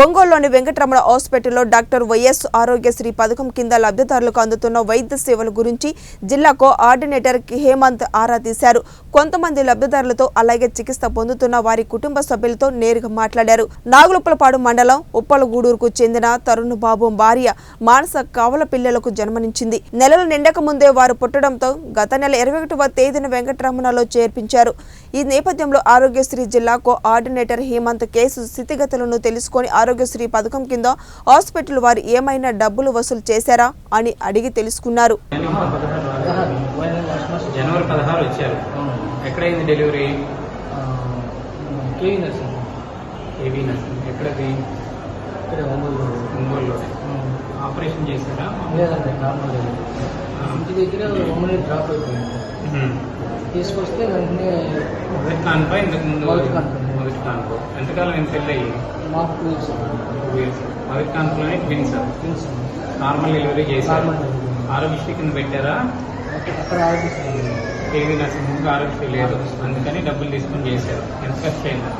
ఒంగోలులోని వెంకటరమణ హాస్పిటల్లో doctor YS Aarogyasri పథకం కింద లబ్ధిదారులకు అందుతున్న వైద్య సేవల గురించి జిల్లా కోఆర్డినేటర్ హేమంత్ ఆరా తీశారు. కొంతమంది లబ్ధిదారులతో అలాగే చికిత్స పొందుతున్న వారి కుటుంబ సభ్యులతో నేరుగా మాట్లాడారు. నాగులుప్పలపాడు మండలం ఉప్పలగూడూరుకు చెందిన తరుణ్ బాబు భార్య మానస కవల పిల్లలకు జన్మనిచ్చింది. నెలలు నిండక ముందే వారు పుట్టడంతో గత నెల 21వ తేదీన వెంకటరమణలో చేర్పించారు. ఈ నేపథ్యంలో ఆరోగ్యశ్రీ జిల్లా కోఆర్డినేటర్ హేమంత్ కేసు స్థితిగతులను తెలుసుకొని ఆరోగ్యశ్రీ పథకం కింద హాస్పిటల్ వారు ఏమైనా డబ్బులు వసూలు చేశారా అని అడిగి తెలుసుకున్నారు. జనవరి 16 వచ్చారు. ఎక్కడైంది డెలివరీ? ఎక్కడది? ఒంగోలులో. ఆపరేషన్ చేశారా? లేదండి, నార్మల్ ఇంటి దగ్గర మమ్మల్ని డ్రాప్ అయిపోయింది. తీసుకొస్తే వెంటనే మొదటి కాన్పై ఇంతకుముందు మొదటి కాన్పు ఎంతకాలం ఏం పెళ్ళి అయ్యి? మాకు 2 years. మొదటి కాన్పులోనే ట్విన్స్ నార్మల్ డెలివరీ చేశారు. ఆరోగ్యశ్రీ కింద పెట్టారా? అక్కడ ఆరోగ్యశ్రీ కేవీ నర్సింగ్ ముందు ఆరోగ్యశ్రీ లేదు, అందుకని డబ్బులు తీసుకొని చేశారు. ఎంత ఖర్చు అయింది?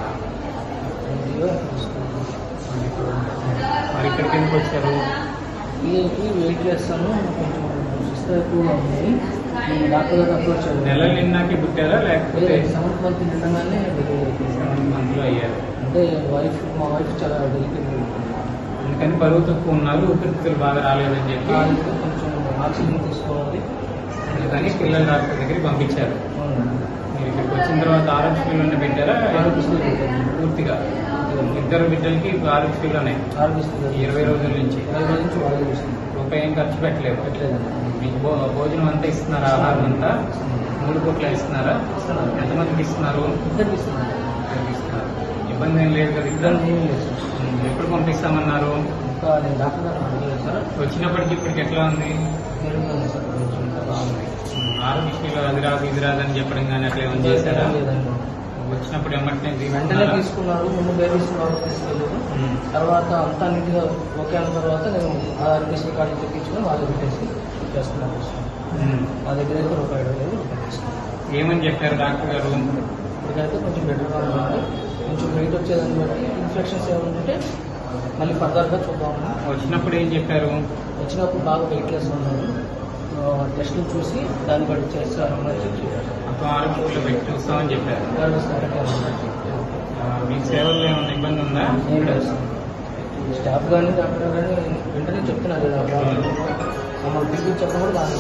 మరి ఇక్కడికి ఎందుకు వచ్చారు? వీళ్ళకి వెయిట్ చేస్తాను, కొంచెం సిస్టర్ ఎక్కువగా ఉంది. డాక్టర్ గారు అప్రోచ్ అయ్యారు. నెలలు నిన్నాకే పుట్టారా లేకపోతే 7th month నిండగానే 7th monthలో అయ్యారు? అంటే మా వైఫ్ చాలా డెలికేట్, అందుకని బరువు తక్కువ ఉన్నారు, ఊపిరితిత్తులు బాగా రాలేదని చెప్పి కొంచెం ఆక్సిజన్ తీసుకోవాలి, అందుకని పిల్లల డాక్టర్ దగ్గరికి పంపించారు. మీరు ఇక్కడికి వచ్చిన తర్వాత ఆరోగ్యశ్రీలోనే పెట్టారా? ఆరోగ్యశ్రీ పెట్టారు పూర్తిగా. ఇద్దరు బిడ్డలకి ఆరోగ్యశ్రీలోనే 20 రోజుల నుంచి రూపాయి ఏం ఖర్చు పెట్టలేదు. మీకు భోజనం అంతా ఇస్తున్నారా? ఆహారం అంతా 3 పూట్ల ఇస్తున్నారా? ఎంతమందికి ఇస్తున్నారు? ఇద్దరికి ఇస్తున్నారు. ఇబ్బంది ఏం లేదు కదా? ఇద్దరు ఎప్పుడు పంపిస్తామన్నారు? ఇంకా నేను డాక్టర్ గారు అడిగాను సార్. వచ్చినప్పటికి ఇప్పటికి ఎట్లా ఉంది? సార్ బాగుంది. ఆరోగ్యశ్రీలో అది రాదు ఇది రాదు అని చెప్పడం కానీ అట్లా ఏమైనా చేశారా? లేదండి, వచ్చినప్పుడు వెంటనే తీసుకున్నారు. ముందు బేబీస్ తీసుకెళ్ళారు. తర్వాత అంతా నీట్గా ఓకే అయిన తర్వాత నేను ఆరోగ్యశ్రీ కార్డు తెప్పించుకొని వాళ్ళు పెట్టేసి చేస్తున్నాను. మా దగ్గర అయితే ₹1.25 ఏమని చెప్పారు డాక్టర్ గారు? ఇప్పటికైతే కొంచెం బెటర్గా ఉంటుంది. కొంచెం వెయిట్ వచ్చేదాన్ని బట్టి ఇన్ఫెక్షన్స్ ఏమంటే మళ్ళీ ఫర్దర్గా చూద్దామని. వచ్చినప్పుడు ఏం చెప్పారు? వచ్చినప్పుడు బాగా వెయిట్ లెస్ ఉన్నారు. టెస్టులు చూసి దాన్ని బట్టి చేస్తారని చెప్పి మొత్తం ఆరోగ్యంలో పెట్టి చూస్తామని చెప్పారు. మీ సేవల్లో ఏమైనా ఇబ్బంది ఉందా? స్టాఫ్ కానీ డాక్టర్ కానీ వెంటనే చెప్తున్నారు కదా, మమ్మల్ని పిలిపించడం కూడా బాగా